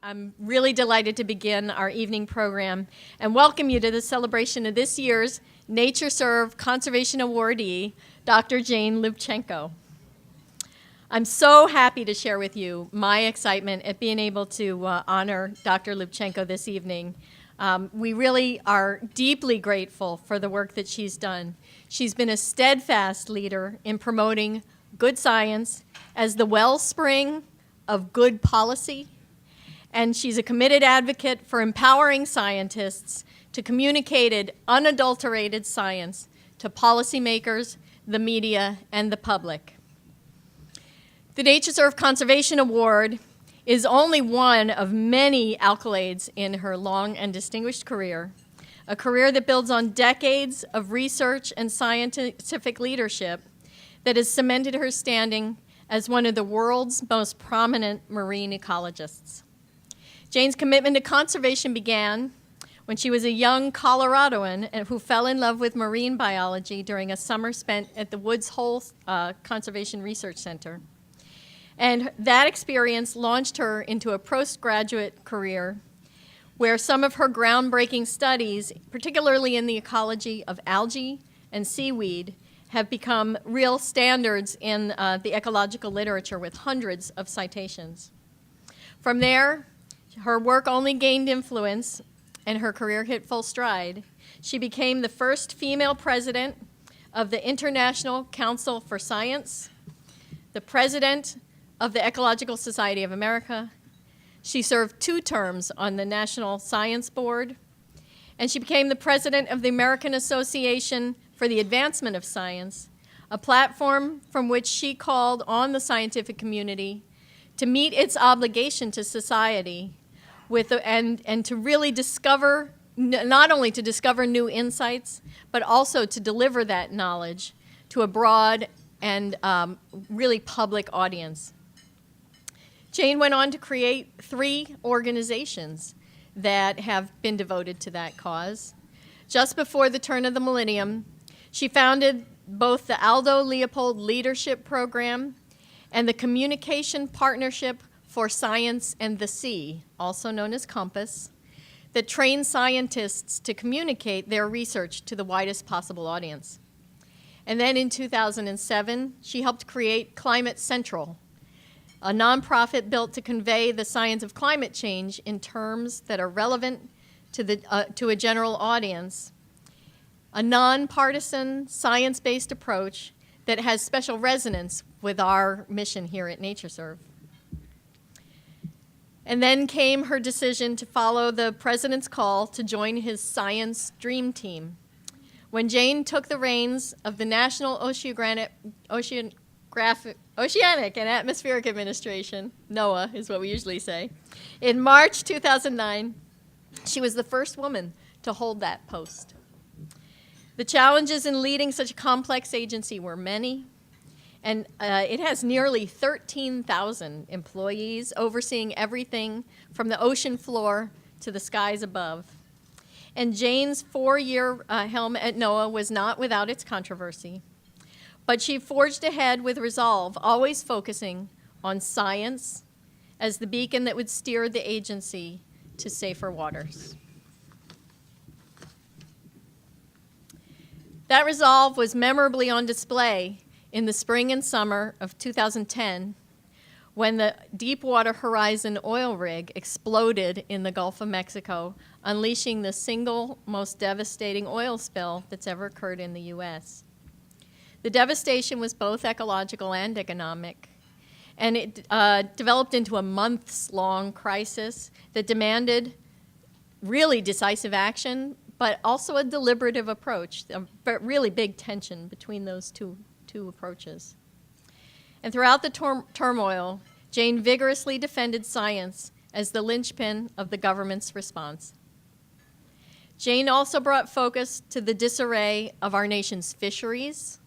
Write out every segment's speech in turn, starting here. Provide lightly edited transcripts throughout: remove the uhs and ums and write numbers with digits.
I'm really delighted to begin our evening program and welcome you to the celebration of this year's NatureServe Conservation Awardee, Dr. Jane Lubchenco. I'm so happy to share with you my excitement at being able to honor Dr. Lubchenco this evening. We really are deeply grateful for the work that she's done. She's been a steadfast leader in promoting good science as the wellspring of good policy, and she's a committed advocate for empowering scientists to communicate unadulterated science to policymakers, the media, and the public. The NatureServe Conservation Award is only one of many accolades in her long and distinguished career, a career that builds on decades of research and scientific leadership that has cemented her standing as one of the world's most prominent marine ecologists. Jane's commitment to conservation began when she was a young Coloradoan who fell in love with marine biology during a summer spent at the Woods Hole Conservation Research Center. And that experience launched her into a postgraduate career where some of her groundbreaking studies, particularly in the ecology of algae and seaweed, have become real standards in the ecological literature with hundreds of citations. From there, her work only gained influence and her career hit full stride. She became the first female president of the International Council for Science, the president of the Ecological Society of America. She served 2 terms on the National Science Board, and she became the president of the American Association for the Advancement of Science, a platform from which she called on the scientific community to meet its obligation to society and to really discover, not only to discover new insights, but also to deliver that knowledge to a broad and really public audience. Jane went on to create 3 organizations that have been devoted to that cause. Just before the turn of the millennium, she founded both the Aldo Leopold Leadership Program and the Communication Partnership for Science and the Sea, also known as COMPASS, that trains scientists to communicate their research to the widest possible audience. And then in 2007, she helped create Climate Central, a nonprofit built to convey the science of climate change in terms that are relevant to a general audience, a nonpartisan, science-based approach that has special resonance with our mission here at NatureServe. And then came her decision to follow the president's call to join his science dream team. When Jane took the reins of the National Oceanic and Atmospheric Administration, NOAA is what we usually say, in March 2009, she was the first woman to hold that post. The challenges in leading such a complex agency were many, and it has nearly 13,000 employees overseeing everything from the ocean floor to the skies above. And Jane's 4-year helm at NOAA was not without its controversy. But she forged ahead with resolve, always focusing on science as the beacon that would steer the agency to safer waters. That resolve was memorably on display in the spring and summer of 2010 when the Deepwater Horizon oil rig exploded in the Gulf of Mexico, unleashing the single most devastating oil spill that's ever occurred in the U.S. The devastation was both ecological and economic, and it developed into a months-long crisis that demanded really decisive action, but also a deliberative approach, a really big tension between those two approaches. And throughout the turmoil, Jane vigorously defended science as the linchpin of the government's response. Jane also brought focus to the disarray of our nation's fisheries,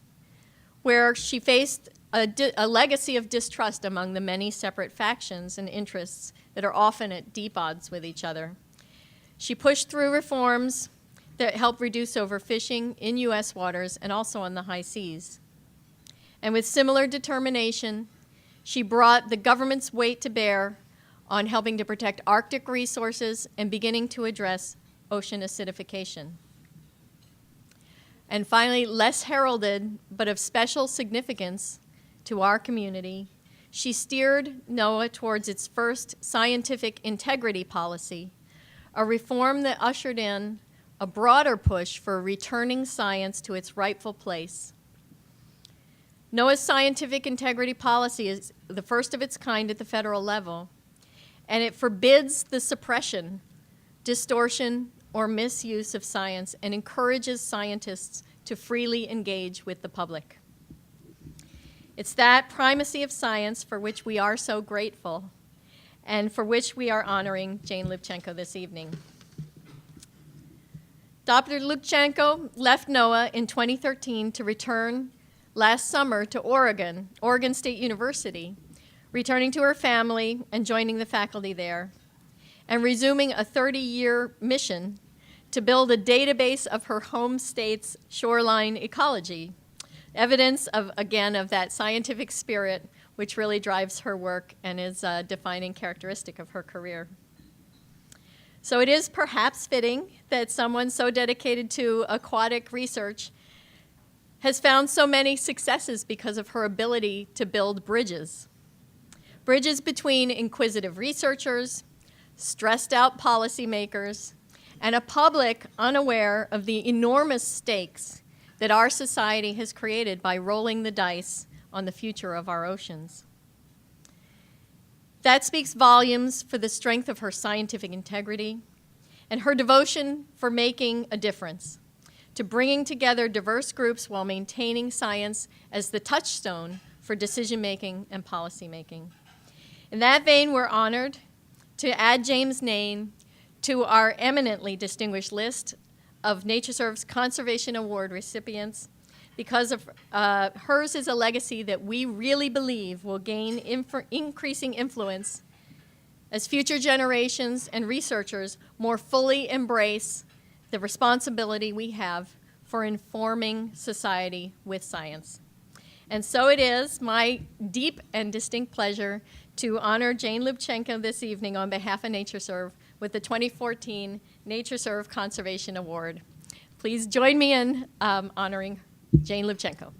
where she faced a legacy of distrust among the many separate factions and interests that are often at deep odds with each other. She pushed through reforms that helped reduce overfishing in U.S. waters and also on the high seas. And with similar determination, she brought the government's weight to bear on helping to protect Arctic resources and beginning to address ocean acidification. And finally, less heralded, but of special significance to our community, she steered NOAA towards its first scientific integrity policy, a reform that ushered in a broader push for returning science to its rightful place. NOAA's scientific integrity policy is the first of its kind at the federal level, and it forbids the suppression, distortion, or misuse of science and encourages scientists to freely engage with the public. It's that primacy of science for which we are so grateful and for which we are honoring Jane Lubchenco this evening. Dr. Lubchenco left NOAA in 2013 to return last summer to Oregon State University, returning to her family and joining the faculty there, and resuming a 30-year mission to build a database of her home state's shoreline ecology, evidence of that scientific spirit which really drives her work and is a defining characteristic of her career. So it is perhaps fitting that someone so dedicated to aquatic research has found so many successes because of her ability to build bridges. Bridges between inquisitive researchers, stressed out policymakers, and a public unaware of the enormous stakes that our society has created by rolling the dice on the future of our oceans. That speaks volumes for the strength of her scientific integrity and her devotion for making a difference, to bringing together diverse groups while maintaining science as the touchstone for decision-making and policy-making. In that vein, we're honored to add Jane's name to our eminently distinguished list of NatureServe's Conservation Award recipients because of hers is a legacy that we really believe will gain increasing influence as future generations and researchers more fully embrace the responsibility we have for informing society with science. And so it is my deep and distinct pleasure to honor Jane Lubchenco this evening on behalf of NatureServe with the 2014 NatureServe Conservation Award. Please join me in honoring Jane Lubchenco.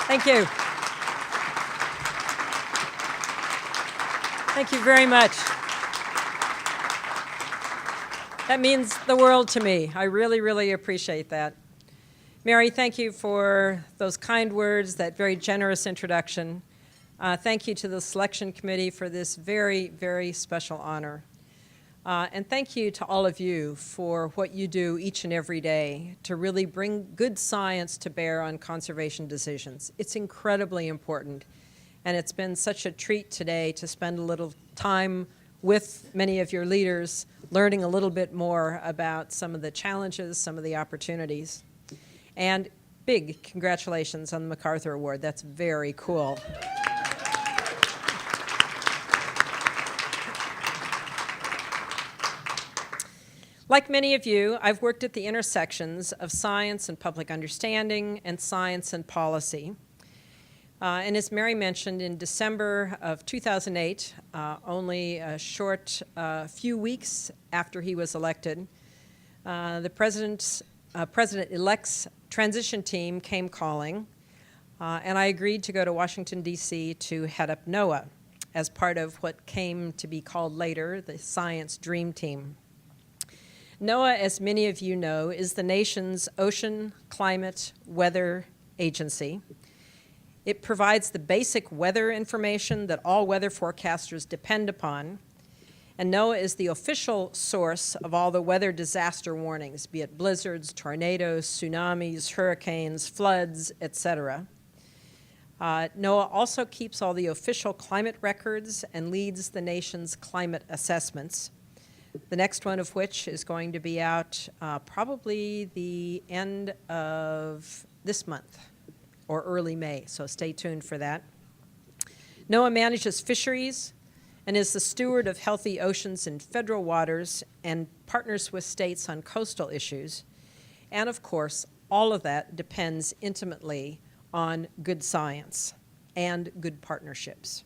Thank you. Thank you very much. That means the world to me. I really, really appreciate that. Mary, thank you for those kind words, that very generous introduction. Thank you to the selection committee for this very, very special honor. And thank you to all of you for what you do each and every day to really bring good science to bear on conservation decisions. It's incredibly important. And it's been such a treat today to spend a little time with many of your leaders, learning a little bit more about some of the challenges, some of the opportunities. And big congratulations on the MacArthur Award. That's very cool. Like many of you, I've worked at the intersections of science and public understanding and science and policy. And as Mary mentioned, in December of 2008, only a short few weeks after he was elected, the President-elect's transition team came calling, and I agreed to go to Washington, D.C. to head up NOAA as part of what came to be called later the Science Dream Team. NOAA, as many of you know, is the nation's ocean, climate, weather agency. It provides the basic weather information that all weather forecasters depend upon, and NOAA is the official source of all the weather disaster warnings, be it blizzards, tornadoes, tsunamis, hurricanes, floods, etc. NOAA also keeps all the official climate records and leads the nation's climate assessments, the next one of which is going to be out probably the end of this month or early May, so stay tuned for that. NOAA manages fisheries and is the steward of healthy oceans and federal waters and partners with states on coastal issues. And of course, all of that depends intimately on good science and good partnerships.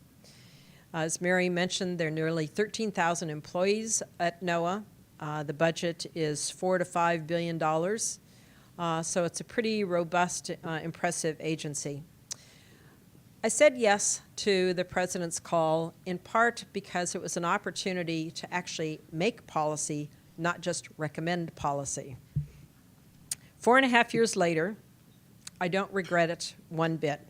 As Mary mentioned, there are nearly 13,000 employees at NOAA. The budget is $4 to $5 billion, so it's a pretty robust, impressive agency. I said yes to the President's call in part because it was an opportunity to actually make policy, not just recommend policy. 4.5 years later, I don't regret it one bit.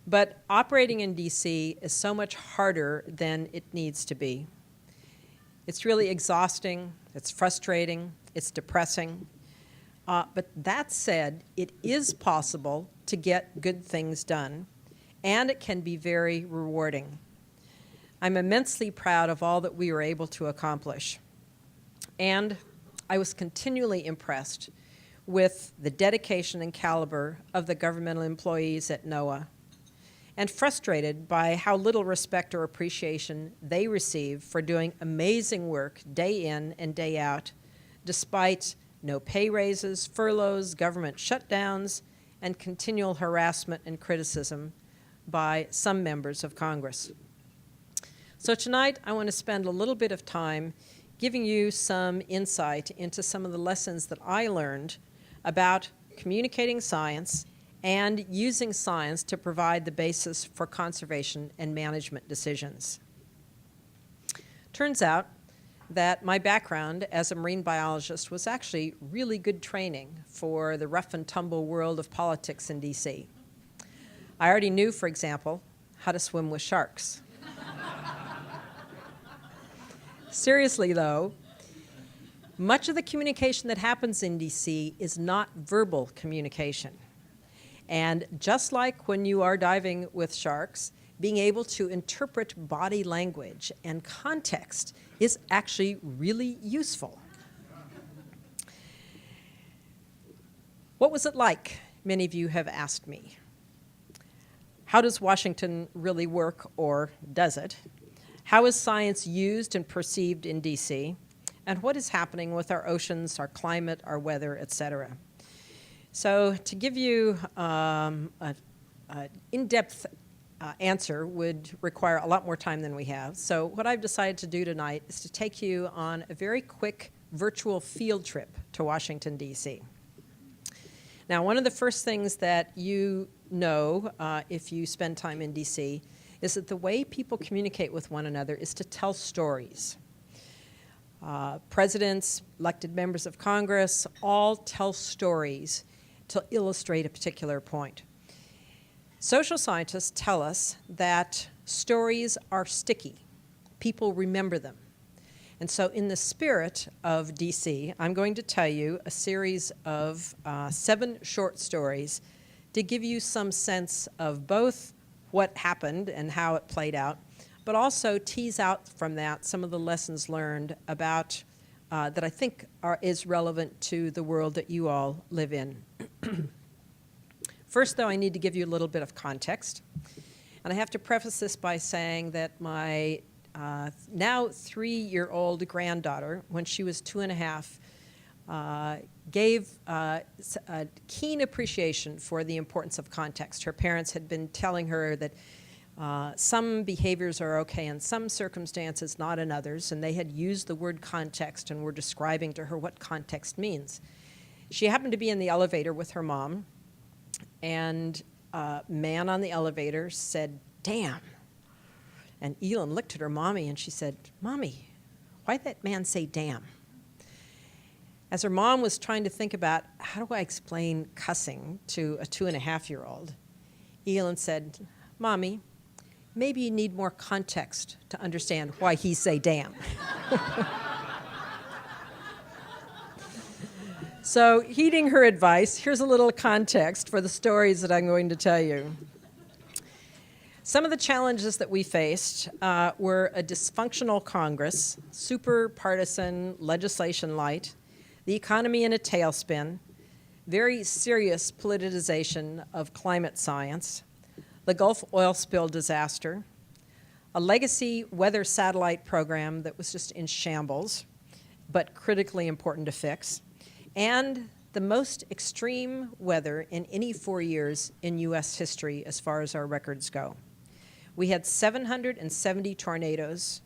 But operating in DC is so much harder than it needs to be. It's really exhausting, it's frustrating, it's depressing. But that said, it is possible to get good things done, and it can be very rewarding. I'm immensely proud of all that we were able to accomplish. And I was continually impressed with the dedication and caliber of the governmental employees at NOAA, and frustrated by how little respect or appreciation they receive for doing amazing work day in and day out, despite no pay raises, furloughs, government shutdowns, and continual harassment and criticism by some members of Congress. So tonight, I want to spend a little bit of time giving you some insight into some of the lessons that I learned about communicating science and using science to provide the basis for conservation and management decisions. Turns out that my background as a marine biologist was actually really good training for the rough and tumble world of politics in DC. I already knew, for example, how to swim with sharks. Seriously, though, much of the communication that happens in DC is not verbal communication. And just like when you are diving with sharks, being able to interpret body language and context is actually really useful. What was it like? Many of you have asked me. How does Washington really work, or does it? How is science used and perceived in DC? And what is happening with our oceans, our climate, our weather, et cetera? So to give you an in-depth answer would require a lot more time than we have. So what I've decided to do tonight is to take you on a very quick virtual field trip to Washington, D.C. Now, one of the first things that you know if you spend time in D.C. is that the way people communicate with one another is to tell stories. Presidents, elected members of Congress, all tell stories to illustrate a particular point. Social scientists tell us that stories are sticky. People remember them. And so in the spirit of DC, I'm going to tell you a series of 7 short stories to give you some sense of both what happened and how it played out, but also tease out from that some of the lessons learned about that I think is relevant to the world that you all live in. First, though, I need to give you a little bit of context. And I have to preface this by saying that my now 3-year-old granddaughter, when she was 2.5, gave a keen appreciation for the importance of context. Her parents had been telling her that some behaviors are okay in some circumstances, not in others, and they had used the word context and were describing to her what context means. She happened to be in the elevator with her mom, and a man on the elevator said, "Damn." And Elin looked at her mommy and she said, "Mommy, why'd that man say damn?" As her mom was trying to think about, how do I explain cussing to a 2.5-year-old, Elin said, "Mommy, maybe you need more context to understand why he say damn." So, heeding her advice, here's a little context for the stories that I'm going to tell you. Some of the challenges that we faced were a dysfunctional Congress, super partisan legislation light, the economy in a tailspin, very serious politicization of climate science, the Gulf oil spill disaster, a legacy weather satellite program that was just in shambles, but critically important to fix, and the most extreme weather in any 4 years in U.S. history as far as our records go. We had 770 tornadoes,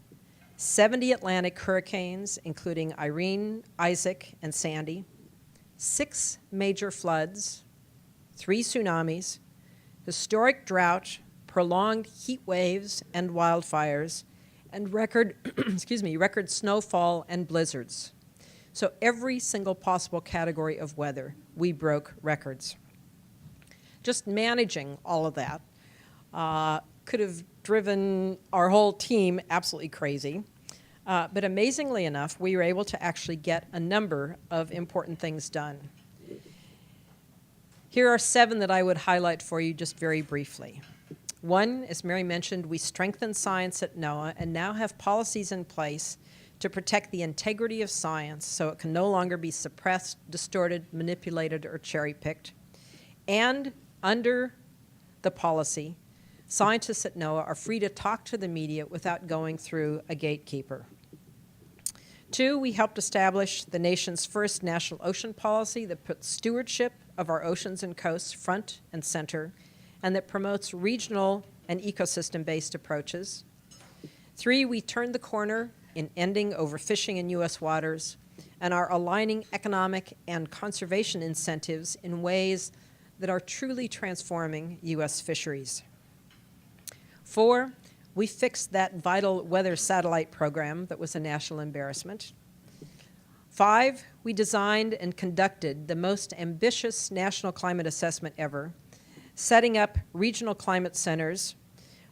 70 Atlantic hurricanes, including Irene, Isaac, and Sandy, 6 major floods, 3 tsunamis, historic drought, prolonged heat waves and wildfires, and record snowfall and blizzards. So every single possible category of weather, we broke records. Just managing all of that could have driven our whole team absolutely crazy. But amazingly enough, we were able to actually get a number of important things done. Here are 7 that I would highlight for you just very briefly. 1, as Mary mentioned, we strengthened science at NOAA and now have policies in place to protect the integrity of science so it can no longer be suppressed, distorted, manipulated, or cherry-picked. And under the policy, scientists at NOAA are free to talk to the media without going through a gatekeeper. 2, we helped establish the nation's first national ocean policy that puts stewardship of our oceans and coasts front and center, and that promotes regional and ecosystem-based approaches. 3, we turned the corner in ending overfishing in U.S. waters and are aligning economic and conservation incentives in ways that are truly transforming U.S. fisheries. 4, we fixed that vital weather satellite program that was a national embarrassment. 5, we designed and conducted the most ambitious national climate assessment ever, setting up regional climate centers.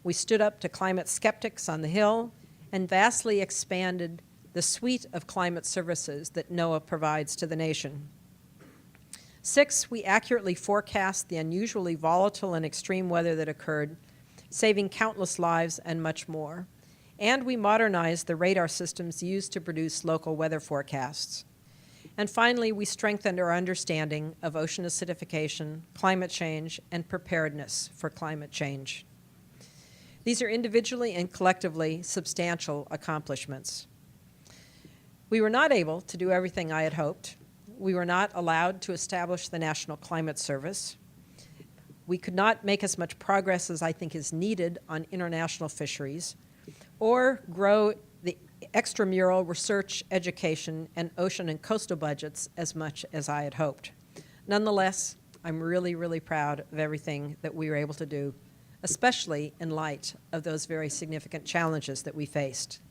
We stood up to climate skeptics on the Hill and vastly expanded the suite of climate services that NOAA provides to the nation. 6, we accurately forecast the unusually volatile and extreme weather that occurred, saving countless lives and much more. And we modernized the radar systems used to produce local weather forecasts. And finally, we strengthened our understanding of ocean acidification, climate change, and preparedness for climate change. These are individually and collectively substantial accomplishments. We were not able to do everything I had hoped. We were not allowed to establish the National Climate Service. We could not make as much progress as I think is needed on international fisheries, or grow the extramural research, education, and ocean and coastal budgets as much as I had hoped. Nonetheless, I'm really, really proud of everything that we were able to do, especially in light of those very significant challenges that we faced.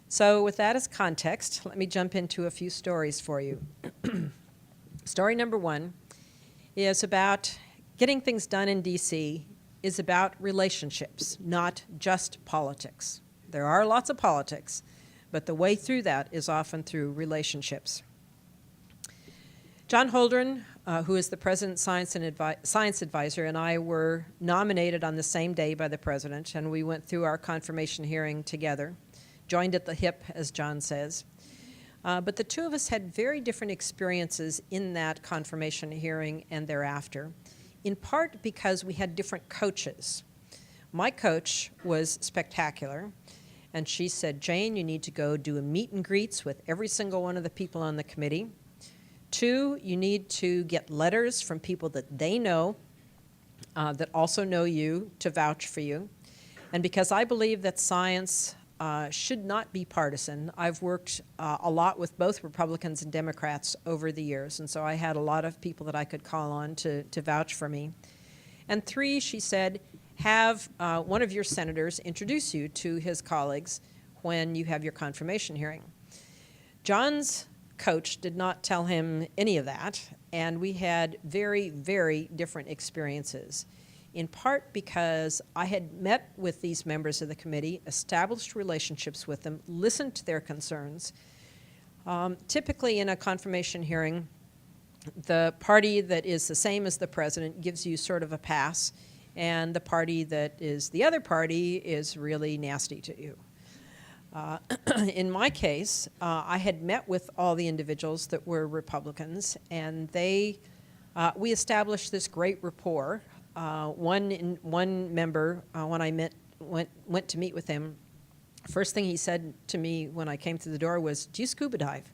So with that as context, let me jump into a few stories for you. Story number 1 is about getting things done in D.C. is about relationships, not just politics. There are lots of politics, but the way through that is often through relationships. John Holdren, who is the President's Science Advisor, and I were nominated on the same day by the President, and we went through our confirmation hearing together, joined at the hip, as John says. But the two of us had very different experiences in that confirmation hearing and thereafter, in part because we had different coaches. My coach was spectacular, and she said, Jane, you need to go do a meet and greets with every single one of the people on the committee. 2, you need to get letters from people that they know, that also know you, to vouch for you. And because I believe that science should not be partisan, I've worked a lot with both Republicans and Democrats over the years, and so I had a lot of people that I could call on to vouch for me. And 3, she said, have one of your senators introduce you to his colleagues when you have your confirmation hearing. John's coach did not tell him any of that, and we had very, very different experiences, in part because I had met with these members of the committee, established relationships with them, listened to their concerns. Typically in a confirmation hearing, the party that is the same as the president gives you sort of a pass, and the party that is the other party is really nasty to you. In my case, I had met with all the individuals that were Republicans, and we established this great rapport. One member, when I met went to meet with him, first thing he said to me when I came through the door was, "Do you scuba dive?"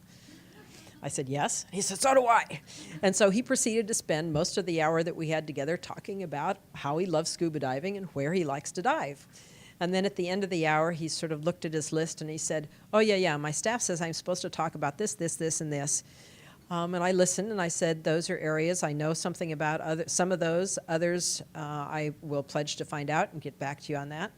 I said, "Yes." He said, "So do I." And so he proceeded to spend most of the hour that we had together talking about how he loves scuba diving and where he likes to dive. And then at the end of the hour, he sort of looked at his list and he said, "Oh, yeah, my staff says I'm supposed to talk about this, and this." And I listened and I said, "Those are areas I know something about. Some of those, others I will pledge to find out and get back to you on that."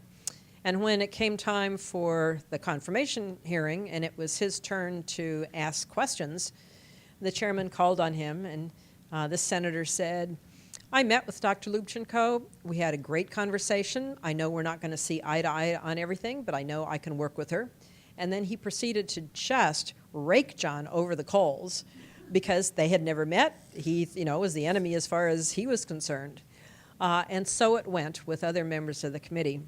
And when it came time for the confirmation hearing and it was his turn to ask questions, the chairman called on him and the senator said, "I met with Dr. Lubchenco. We had a great conversation. I know we're not going to see eye to eye on everything, but I know I can work with her." And then he proceeded to just rake John over the coals because they had never met. He, was the enemy as far as he was concerned. And so it went with other members of the committee.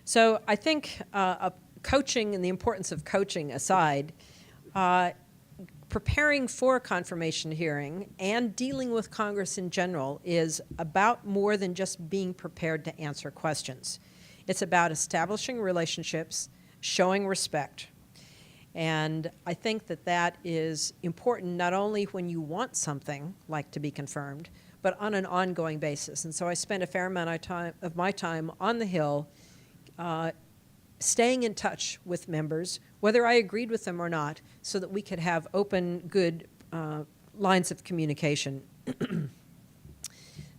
So I think coaching and the importance of coaching aside, preparing for a confirmation hearing and dealing with Congress in general is about more than just being prepared to answer questions. It's about establishing relationships, showing respect. And I think that that is important not only when you want something like to be confirmed, but on an ongoing basis. And so I spent a fair amount of my time on the Hill staying in touch with members, whether I agreed with them or not, so that we could have open, good lines of communication.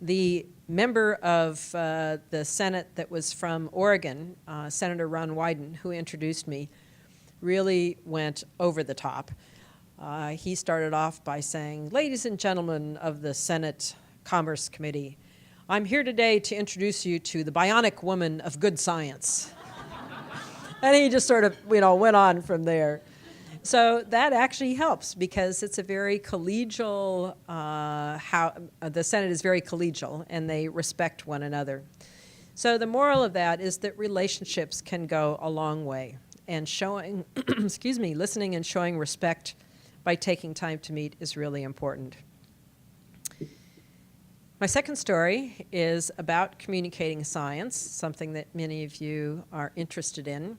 The member of the Senate that was from Oregon, Senator Ron Wyden, who introduced me, really went over the top. He started off by saying, "Ladies and gentlemen of the Senate Commerce Committee, I'm here today to introduce you to the bionic woman of good science." And he just sort of, went on from there. So that actually helps because it's a very collegial, the Senate is very collegial and they respect one another. So the moral of that is that relationships can go a long way, and showing, listening and showing respect by taking time to meet is really important. My second story is about communicating science, something that many of you are interested in.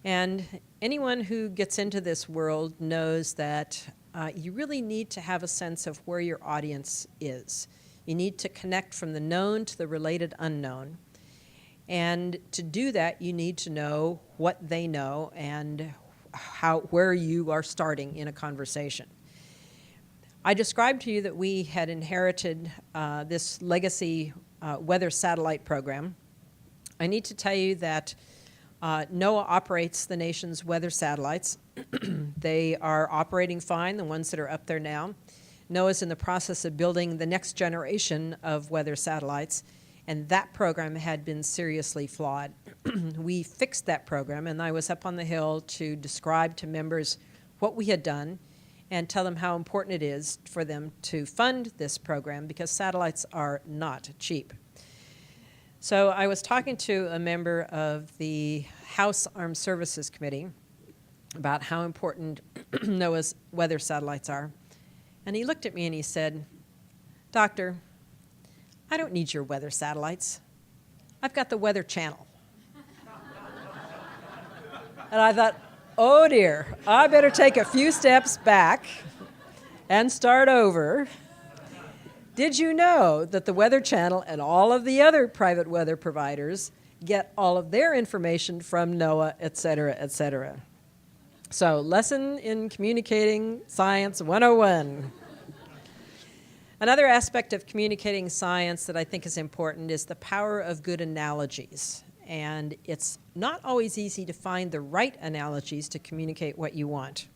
And anyone who gets into this world knows that you really need to have a sense of where your audience is. You need to connect from the known to the related unknown. And to do that, you need to know what they know and where you are starting in a conversation. I described to you that we had inherited this legacy weather satellite program. I need to tell you that NOAA operates the nation's weather satellites. They are operating fine, the ones that are up there now. NOAA is in the process of building the next generation of weather satellites, and that program had been seriously flawed. We fixed that program, and I was up on the Hill to describe to members what we had done and tell them how important it is for them to fund this program because satellites are not cheap. So I was talking to a member of the House Armed Services Committee about how important NOAA's weather satellites are. And he looked at me and he said, "Doctor, I don't need your weather satellites. I've got the Weather Channel." And I thought, oh dear, I better take a few steps back and start over. Did you know that the Weather Channel and all of the other private weather providers get all of their information from NOAA, et cetera, et cetera? So, lesson in communicating science 101. Another aspect of communicating science that I think is important is the power of good analogies. And it's not always easy to find the right analogies to communicate what you want.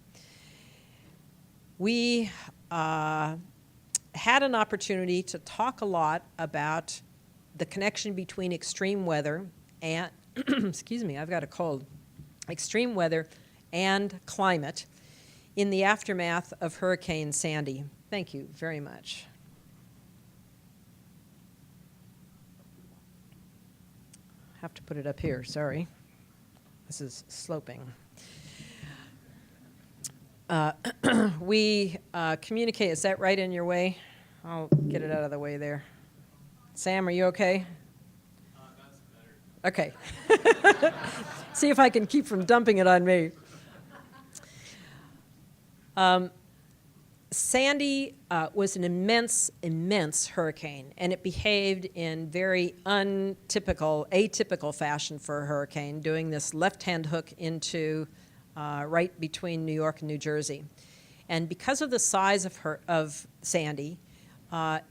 We had an opportunity to talk a lot about the connection between extreme weather and, excuse me, I've got a cold, extreme weather and climate in the aftermath of Hurricane Sandy. Thank you very much. I have to put it up here, sorry. This is sloping. We communicate, is that right in your way? I'll get it out of the way there. Sam, are you okay? That's better. Okay. See if I can keep from dumping it on me. Sandy was an immense hurricane, and it behaved in very atypical fashion for a hurricane, doing this left-hand hook into right between New York and New Jersey. And because of the size of Sandy,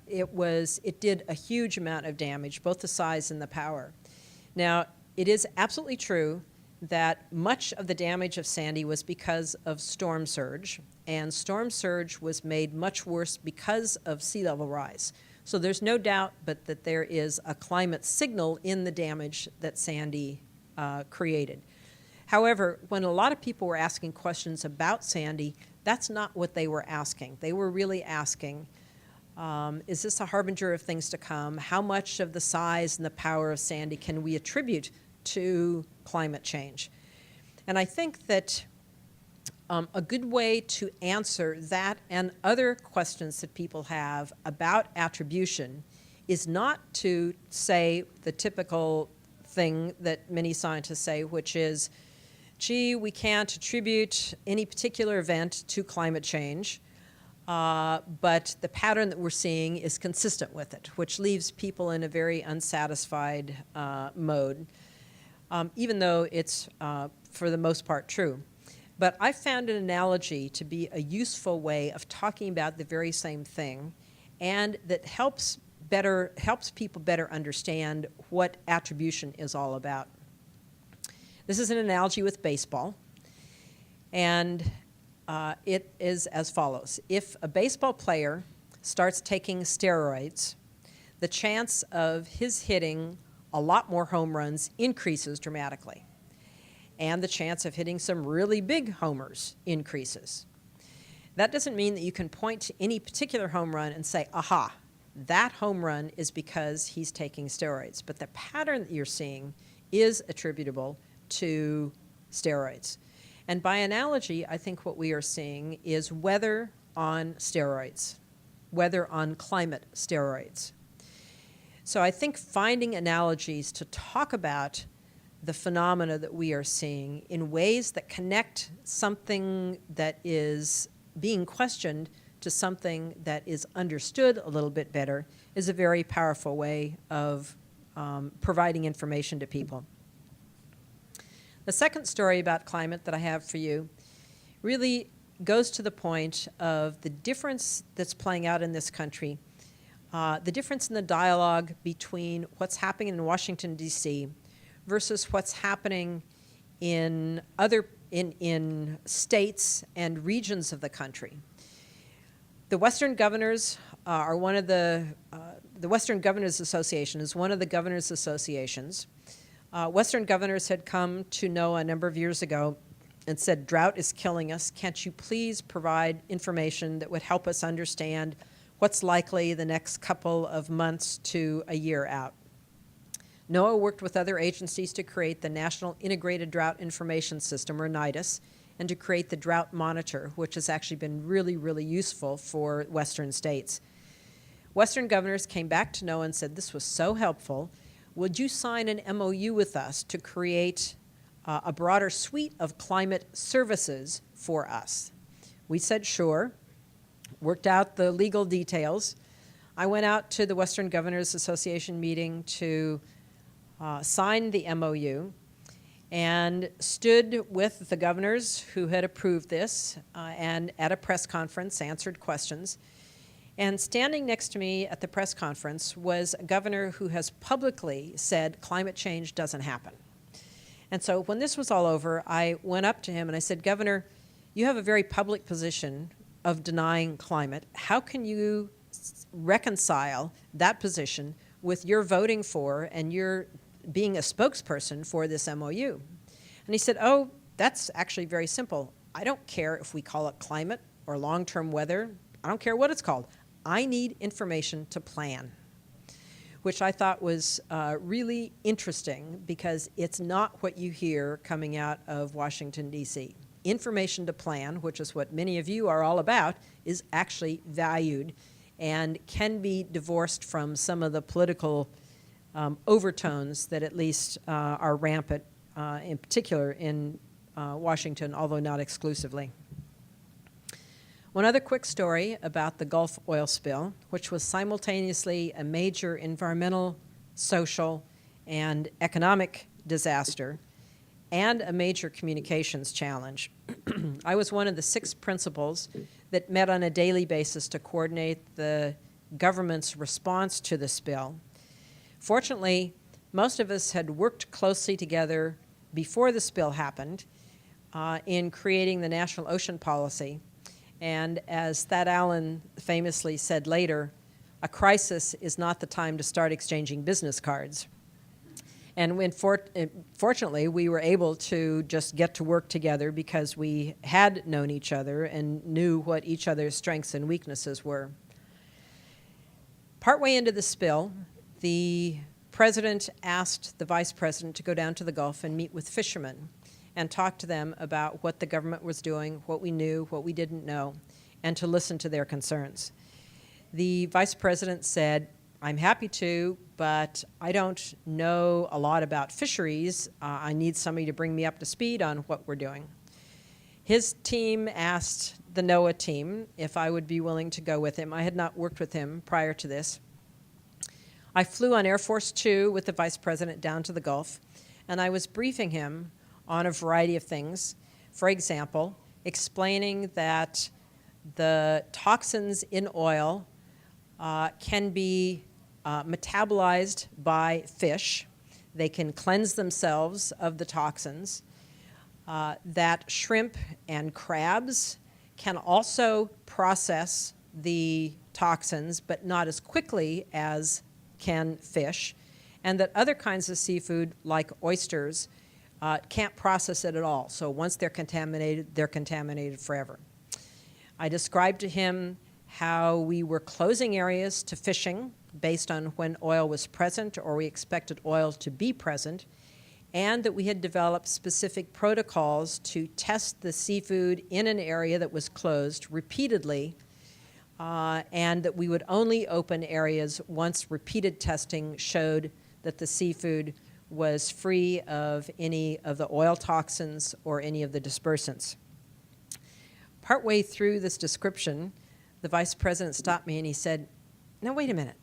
it did a huge amount of damage, both the size and the power. Now, it is absolutely true that much of the damage of Sandy was because of storm surge, and storm surge was made much worse because of sea level rise. So there's no doubt but that there is a climate signal in the damage that Sandy created. However, when a lot of people were asking questions about Sandy, that's not what they were asking. They were really asking, is this a harbinger of things to come? How much of the size and the power of Sandy can we attribute to climate change? And I think that a good way to answer that and other questions that people have about attribution is not to say the typical thing that many scientists say, which is, gee, we can't attribute any particular event to climate change, but the pattern that we're seeing is consistent with it, which leaves people in a very unsatisfied mode, even though it's, for the most part, true. But I found an analogy to be a useful way of talking about the very same thing, and that helps people better understand what attribution is all about. This is an analogy with baseball, and it is as follows. If a baseball player starts taking steroids, the chance of his hitting a lot more home runs increases dramatically, and the chance of hitting some really big homers increases. That doesn't mean that you can point to any particular home run and say, aha, that home run is because he's taking steroids. But the pattern that you're seeing is attributable to steroids. And by analogy, I think what we are seeing is weather on steroids, weather on climate steroids. So I think finding analogies to talk about the phenomena that we are seeing in ways that connect something that is being questioned to something that is understood a little bit better is a very powerful way of providing information to people. The second story about climate that I have for you really goes to the point of the difference that's playing out in this country, the difference in the dialogue between what's happening in Washington, D.C. versus what's happening in states and regions of the country. The Western Governors are one of the Western Governors Association is one of the governors' associations. Western governors had come to NOAA a number of years ago and said, drought is killing us. Can't you please provide information that would help us understand what's likely the next couple of months to a year out? NOAA worked with other agencies to create the National Integrated Drought Information System, or NIDIS, and to create the Drought Monitor, which has actually been really, really useful for Western states. Western governors came back to NOAA and said, this was so helpful. Would you sign an MOU with us to create a broader suite of climate services for us? We said, sure. Worked out the legal details. I went out to the Western Governors Association meeting to sign the MOU and stood with the governors who had approved this and at a press conference answered questions. And standing next to me at the press conference was a governor who has publicly said climate change doesn't happen. And so when this was all over, I went up to him and I said, Governor, you have a very public position of denying climate. How can you reconcile that position with your voting for and your being a spokesperson for this MOU? And he said, oh, that's actually very simple. I don't care if we call it climate or long-term weather. I don't care what it's called. I need information to plan, which I thought was really interesting because it's not what you hear coming out of Washington, D.C. Information to plan, which is what many of you are all about, is actually valued and can be divorced from some of the political overtones that at least are rampant, in particular in Washington, although not exclusively. One other quick story about the Gulf oil spill, which was simultaneously a major environmental, social, and economic disaster, and a major communications challenge. I was one of the 6 principals that met on a daily basis to coordinate the government's response to the spill. Fortunately, most of us had worked closely together before the spill happened in creating the National Ocean Policy. And as Thad Allen famously said later, a crisis is not the time to start exchanging business cards. And fortunately, we were able to just get to work together because we had known each other and knew what each other's strengths and weaknesses were. Partway into the spill, the president asked the vice president to go down to the Gulf and meet with fishermen and talk to them about what the government was doing, what we knew, what we didn't know, and to listen to their concerns. The vice president said, "I'm happy to, but I don't know a lot about fisheries. I need somebody to bring me up to speed on what we're doing." His team asked the NOAA team if I would be willing to go with him. I had not worked with him prior to this. I flew on Air Force 2 with the vice president down to the Gulf, and I was briefing him on a variety of things. For example, explaining that the toxins in oil can be metabolized by fish. They can cleanse themselves of the toxins. That shrimp and crabs can also process the toxins, but not as quickly as can fish, and that other kinds of seafood, like oysters, can't process it at all. So once they're contaminated forever. I described to him how we were closing areas to fishing based on when oil was present or we expected oil to be present, and that we had developed specific protocols to test the seafood in an area that was closed repeatedly, and that we would only open areas once repeated testing showed that the seafood was free of any of the oil toxins or any of the dispersants. Partway through this description, the vice president stopped me and he said, "Now wait a minute,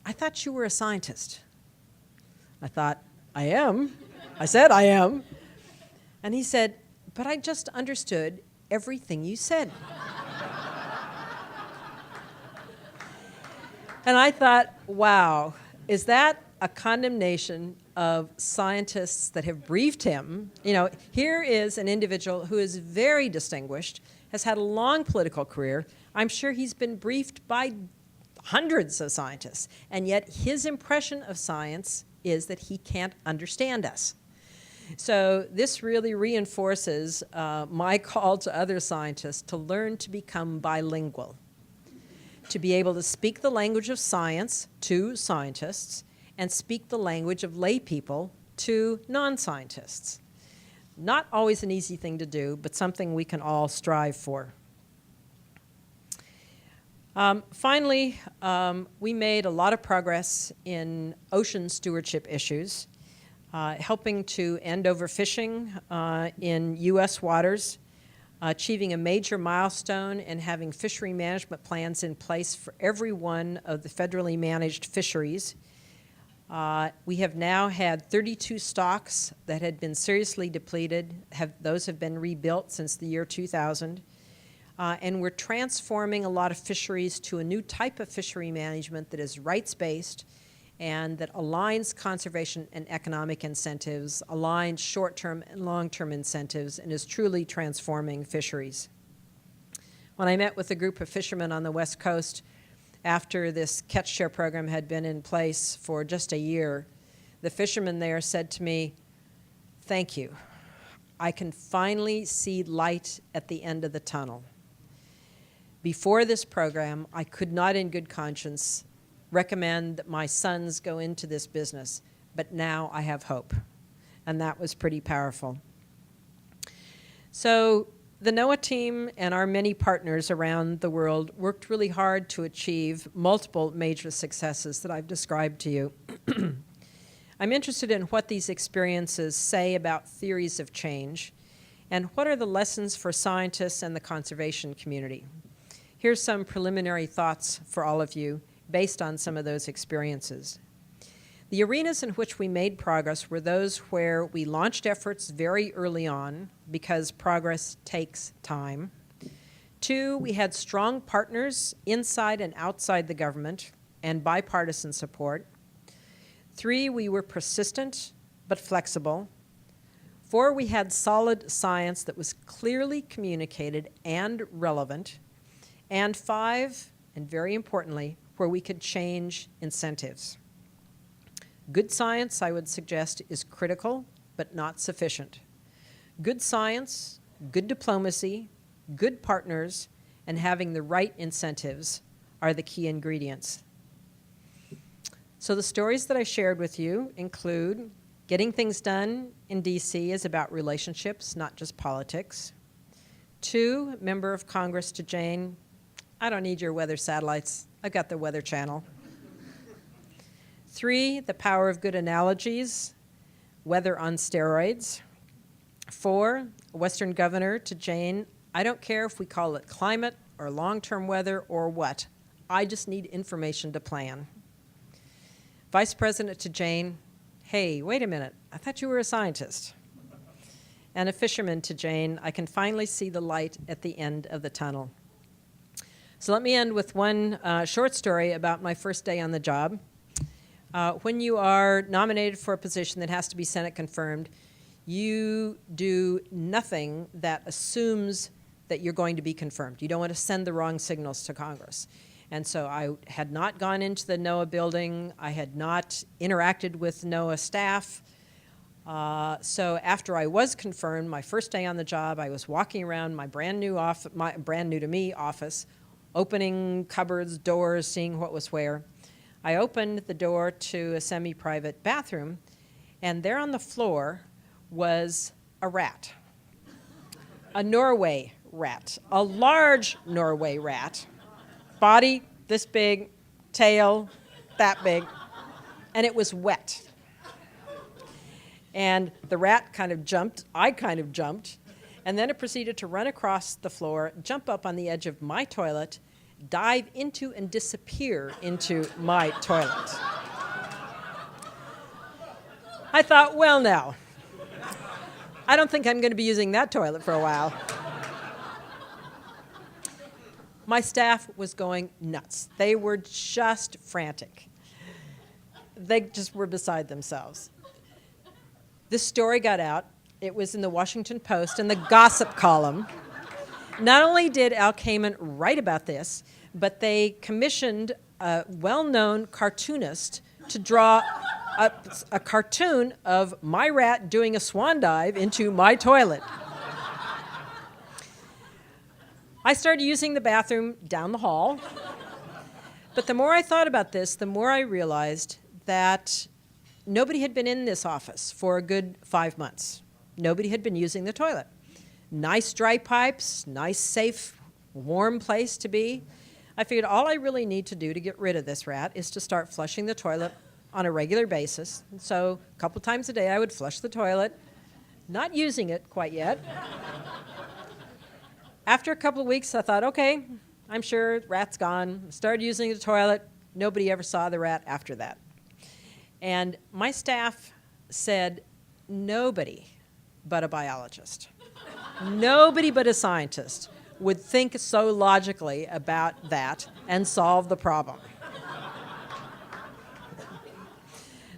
I thought you were a scientist." I thought, "I am." I said, "I am." And he said, "But I just understood everything you said." And I thought, wow, is that a condemnation of scientists that have briefed him? You know, here is an individual who is very distinguished, has had a long political career. I'm sure he's been briefed by hundreds of scientists, and yet his impression of science is that he can't understand us. So this really reinforces my call to other scientists to learn to become bilingual, to be able to speak the language of science to scientists and speak the language of lay people to non-scientists. Not always an easy thing to do, but something we can all strive for. Finally, we made a lot of progress in ocean stewardship issues, helping to end overfishing in U.S. waters, achieving a major milestone and having fishery management plans in place for every one of the federally managed fisheries. We have now had 32 stocks that had been seriously depleted. Those have been rebuilt since the year 2000. And we're transforming a lot of fisheries to a new type of fishery management that is rights-based and that aligns conservation and economic incentives, aligns short-term and long-term incentives, and is truly transforming fisheries. When I met with a group of fishermen on the West Coast after this catch share program had been in place for just a year, the fishermen there said to me, "Thank you. I can finally see light at the end of the tunnel. Before this program, I could not in good conscience recommend that my sons go into this business, but now I have hope." And that was pretty powerful. So the NOAA team and our many partners around the world worked really hard to achieve multiple major successes that I've described to you. I'm interested in what these experiences say about theories of change and what are the lessons for scientists and the conservation community. Here's some preliminary thoughts for all of you based on some of those experiences. The arenas in which we made progress were those where we launched efforts very early on because progress takes time. 2, we had strong partners inside and outside the government and bipartisan support. 3, we were persistent but flexible. 4, we had solid science that was clearly communicated and relevant. And 5, and very importantly, where we could change incentives. Good science, I would suggest, is critical but not sufficient. Good science, good diplomacy, good partners, and having the right incentives are the key ingredients. So the stories that I shared with you include getting things done in DC is about relationships, not just politics. 2, member of Congress to Jane, I don't need your weather satellites. I've got the Weather Channel. 3, the power of good analogies, weather on steroids. 4, Western governor to Jane, I don't care if we call it climate or long-term weather or what. I just need information to plan. Vice President to Jane, hey, wait a minute, I thought you were a scientist. And a fisherman to Jane, I can finally see the light at the end of the tunnel. So let me end with one short story about my first day on the job. When you are nominated for a position that has to be Senate confirmed, you do nothing that assumes that you're going to be confirmed. You don't want to send the wrong signals to Congress. And so I had not gone into the NOAA building. I had not interacted with NOAA staff. So after I was confirmed, my first day on the job, I was walking around my brand new to me office, opening cupboards, doors, seeing what was where. I opened the door to a semi-private bathroom, and there on the floor was a rat, a Norway rat, a large Norway rat, body this big, tail that big, and it was wet. And the rat kind of jumped, I kind of jumped, and then it proceeded to run across the floor, jump up on the edge of my toilet, dive into and disappear into my toilet. I thought, well now, I don't think I'm going to be using that toilet for a while. My staff was going nuts. They were just frantic. They just were beside themselves. This story got out. It was in the Washington Post in the gossip column. Not only did Al Kamen write about this, but they commissioned a well-known cartoonist to draw a cartoon of my rat doing a swan dive into my toilet. I started using the bathroom down the hall, but the more I thought about this, the more I realized that nobody had been in this office for a good 5 months. Nobody had been using the toilet. Nice dry pipes, nice, safe, warm place to be. I figured all I really need to do to get rid of this rat is to start flushing the toilet on a regular basis. So a couple times a day I would flush the toilet, not using it quite yet. After a couple of weeks, I thought, okay, I'm sure the rat's gone. Started using the toilet. Nobody ever saw the rat after that. And my staff said, nobody but a biologist, nobody but a scientist would think so logically about that and solve the problem.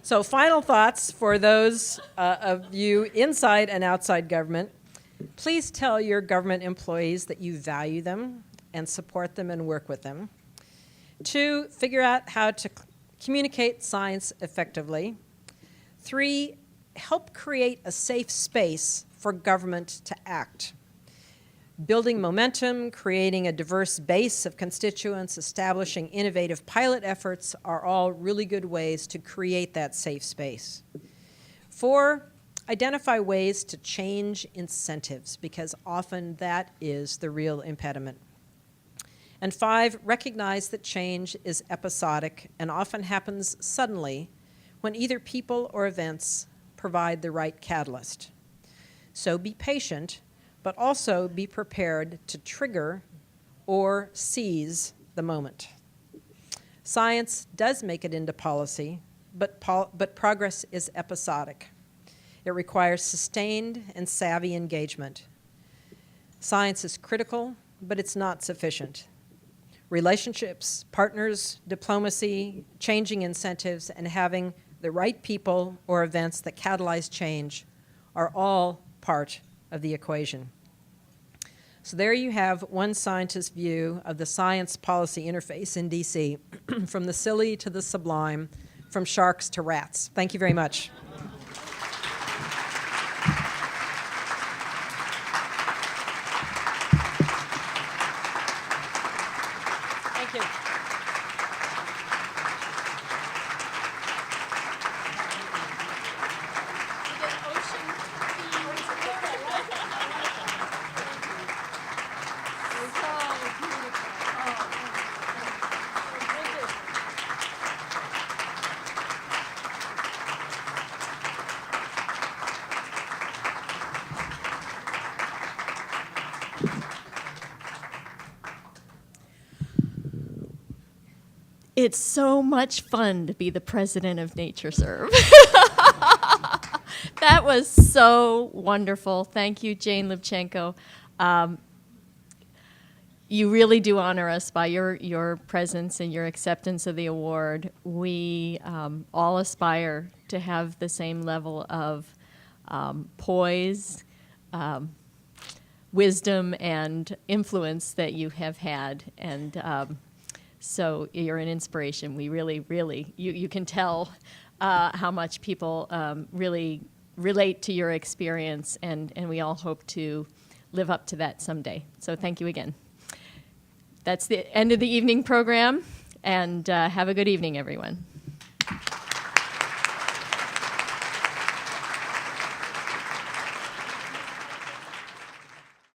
So final thoughts for those of you inside and outside government. Please tell your government employees that you value them and support them and work with them. 2, figure out how to communicate science effectively. 3, help create a safe space for government to act. Building momentum, creating a diverse base of constituents, establishing innovative pilot efforts are all really good ways to create that safe space. 4, identify ways to change incentives, because often that is the real impediment. And 5, recognize that change is episodic and often happens suddenly when either people or events provide the right catalyst. So be patient, but also be prepared to trigger or seize the moment. Science does make it into policy, but progress is episodic. It requires sustained and savvy engagement. Science is critical, but it's not sufficient. Relationships, partners, diplomacy, changing incentives, and having the right people or events that catalyze change are all part of the equation. So there you have one scientist's view of the science policy interface in DC, from the silly to the sublime, from sharks to rats. Thank you very much. Thank you. It's so much fun to be the president of NatureServe. That was so wonderful. Thank you, Jane Lubchenco. You really do honor us by your presence and your acceptance of the award. We all aspire to have the same level of poise, wisdom, and influence that you have had. And so you're an inspiration. We really, you can tell how much people really relate to your experience, and we all hope to live up to that someday. So thank you again. That's the end of the evening program, and have a good evening, everyone.